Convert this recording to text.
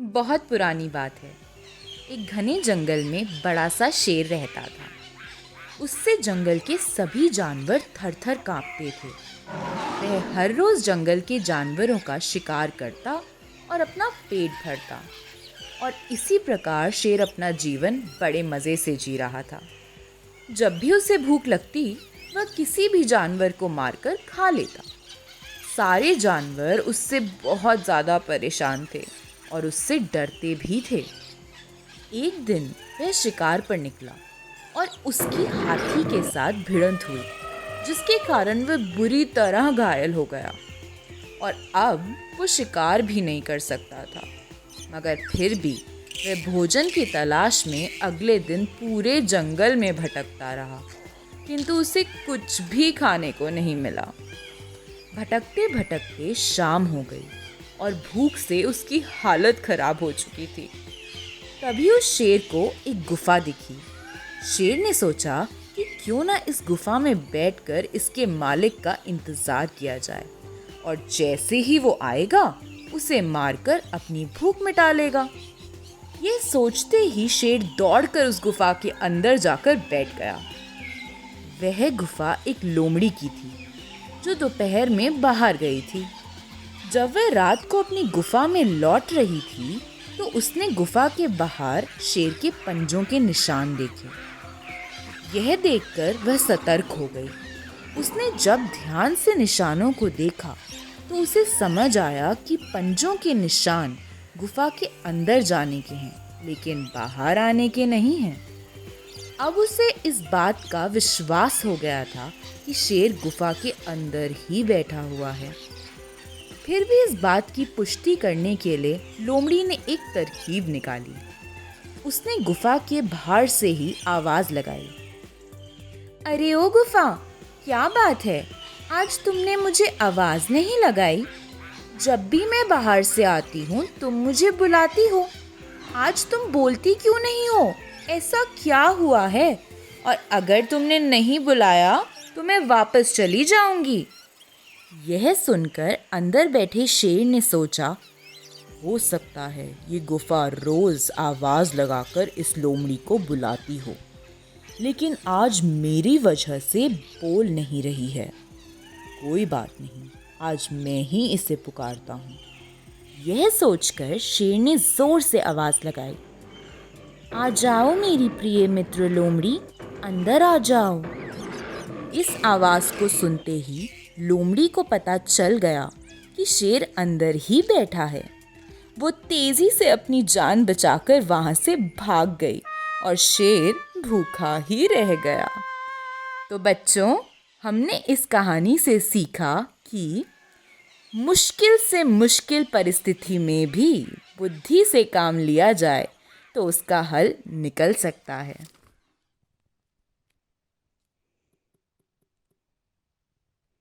बहुत पुरानी बात है। एक घने जंगल में बड़ा सा शेर रहता था। उससे जंगल के सभी जानवर थर-थर कांपते थे। वह हर रोज जंगल के जानवरों का शिकार करता और अपना पेट भरता, और इसी प्रकार शेर अपना जीवन बड़े मज़े से जी रहा था। जब भी उसे भूख लगती, वह किसी भी जानवर को मारकर खा लेता। सारे जानवर उससे बहुत ज़्यादा परेशान थे और उससे डरते भी थे। एक दिन वह शिकार पर निकला और उसकी हाथी के साथ भिड़ंत हुई, जिसके कारण वह बुरी तरह घायल हो गया और अब वो शिकार भी नहीं कर सकता था। मगर फिर भी वह भोजन की तलाश में अगले दिन पूरे जंगल में भटकता रहा, किंतु उसे कुछ भी खाने को नहीं मिला। भटकते भटकते शाम हो गई और भूख से उसकी हालत खराब हो चुकी थी। तभी उस शेर को एक गुफा दिखी। शेर ने सोचा कि क्यों ना इस गुफा में बैठकर इसके मालिक का इंतजार किया जाए, और जैसे ही वो आएगा उसे मारकर अपनी भूख मिटा लेगा। ये सोचते ही शेर दौड़कर उस गुफा के अंदर जाकर बैठ गया। वह गुफा एक लोमड़ी की थी, जो दोपहर में बाहर गई थी। जब वह रात को अपनी गुफा में लौट रही थी, तो उसने गुफा के बाहर शेर के पंजों के निशान देखे। यह देखकर वह सतर्क हो गई। उसने जब ध्यान से निशानों को देखा, तो उसे समझ आया कि पंजों के निशान गुफा के अंदर जाने के हैं, लेकिन बाहर आने के नहीं हैं। अब उसे इस बात का विश्वास हो गया था कि शेर गुफा के अंदर ही बैठा हुआ है। फिर भी इस बात की पुष्टि करने के लिए लोमड़ी ने एक तरकीब निकाली। उसने गुफा के बाहर से ही आवाज लगाई, अरे ओ गुफा, क्या बात है, आज तुमने मुझे आवाज नहीं लगाई? जब भी मैं बाहर से आती हूँ तुम मुझे बुलाती हो, आज तुम बोलती क्यों नहीं हो? ऐसा क्या हुआ है? और अगर तुमने नहीं बुलाया तो मैं वापस चली जाऊंगी। यह सुनकर अंदर बैठे शेर ने सोचा, हो सकता है ये गुफा रोज आवाज लगाकर इस लोमड़ी को बुलाती हो, लेकिन आज मेरी वजह से बोल नहीं रही है। कोई बात नहीं, आज मैं ही इसे पुकारता हूँ। यह सोचकर शेर ने जोर से आवाज लगाई, आ जाओ मेरी प्रिय मित्र लोमड़ी, अंदर आ जाओ। इस आवाज को सुनते ही लोमड़ी को पता चल गया कि शेर अंदर ही बैठा है। वो तेजी से अपनी जान बचाकर वहां से भाग गई और शेर भूखा ही रह गया। तो बच्चों, हमने इस कहानी से सीखा कि मुश्किल से मुश्किल परिस्थिति में भी बुद्धि से काम लिया जाए तो उसका हल निकल सकता है।